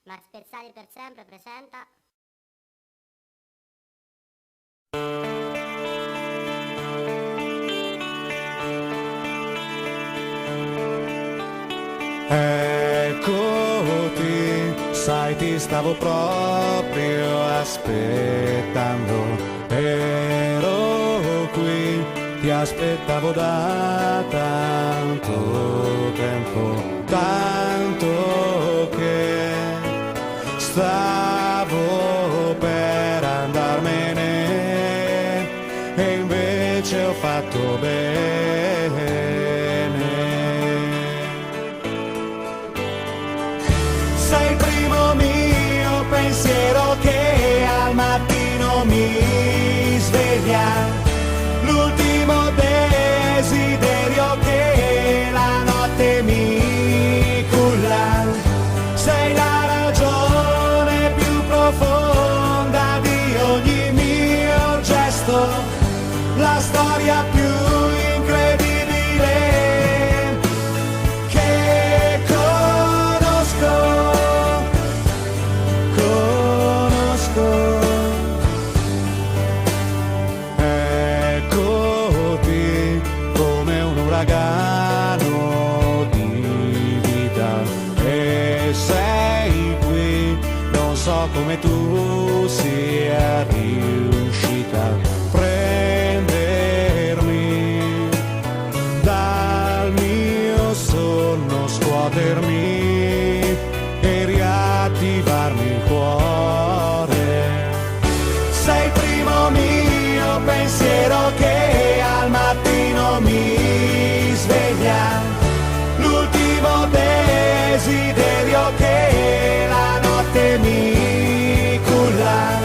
Ma Spezzati per sempre presenta. Eccoti, sai ti stavo proprio aspettando, ero qui, ti aspettavo da tanto tempo, tanto che stavo per andarmene e invece ho fatto bene. Sei il primo mio pensiero che al mattino mi sveglia, l'ultimo desiderio che la notte mi culla. Sei la ragione più profonda di ogni mio gesto, la storia più incredibile che conosco. Eccoti come un uragano di vita e sei qui, non so come tu sia riuscita a prendermi dal mio sonno, scuotermi e riattivarmi il cuore. Sei il primo mio pensiero che al mattino mi sveglia, l'ultimo desiderio che la notte mi culla.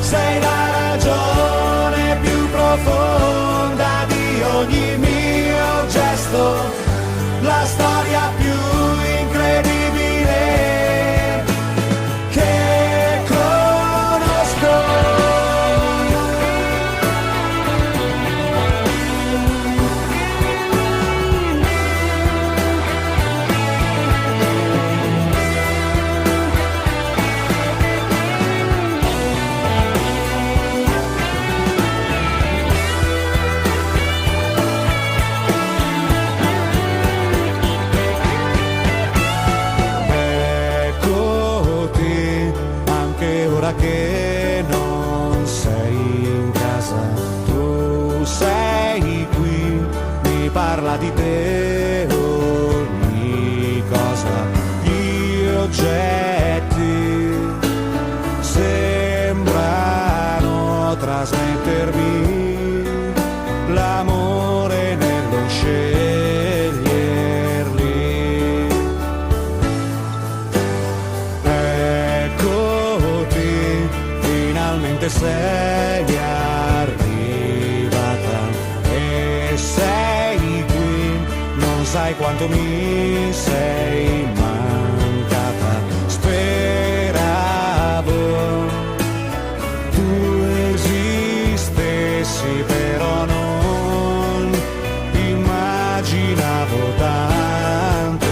Sei la ragione più profonda di ogni mio gesto, la storia più incredibile che conosco. Eccoti, anche ora che non sei in casa, tu sei qui, mi parla di te ogni cosa, gli oggetti sembrano trasmettermi l'amore nello sceglierli. Eccoti, finalmente sei arrivata e sei qui, non sai quanto mi sei mancata. Speravo tu esistessi, però non immaginavo tanto.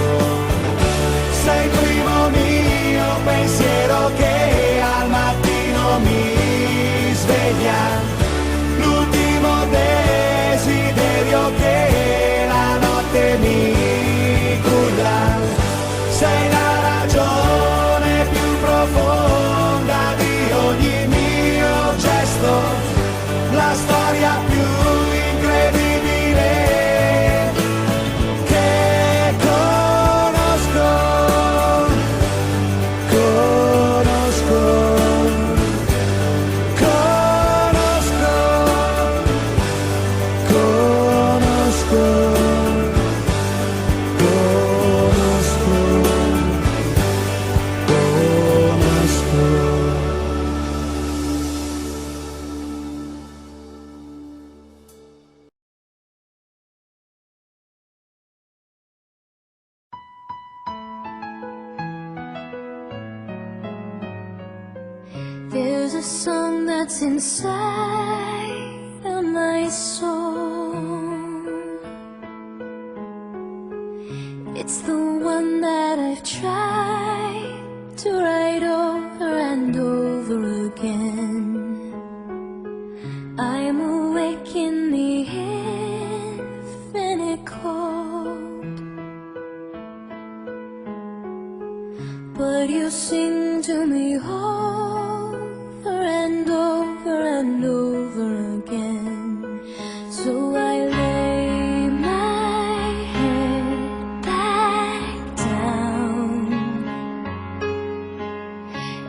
Sei il primo mio pensiero che al mattino mi sveglia, l'ultimo desiderio che la notte mi culla. Sei la ragione più profonda di ogni mio gesto, la storia più incredibile che conosco. Conosco, conosco, conosco, conosco, conosco. There's a song that's inside of my soul. It's the one that I've tried to write but you sing to me over and over and over again. So I lay my head back down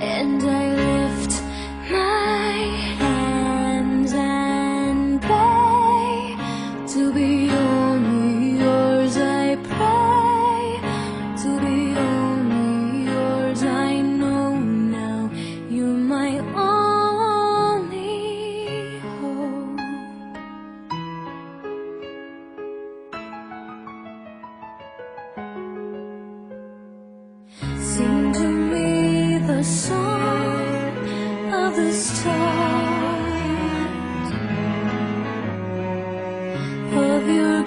and I lift my hands and pray to be only yours. I pray to be only yours. I know now you're my only hope. Sing to me the song of the stars, of your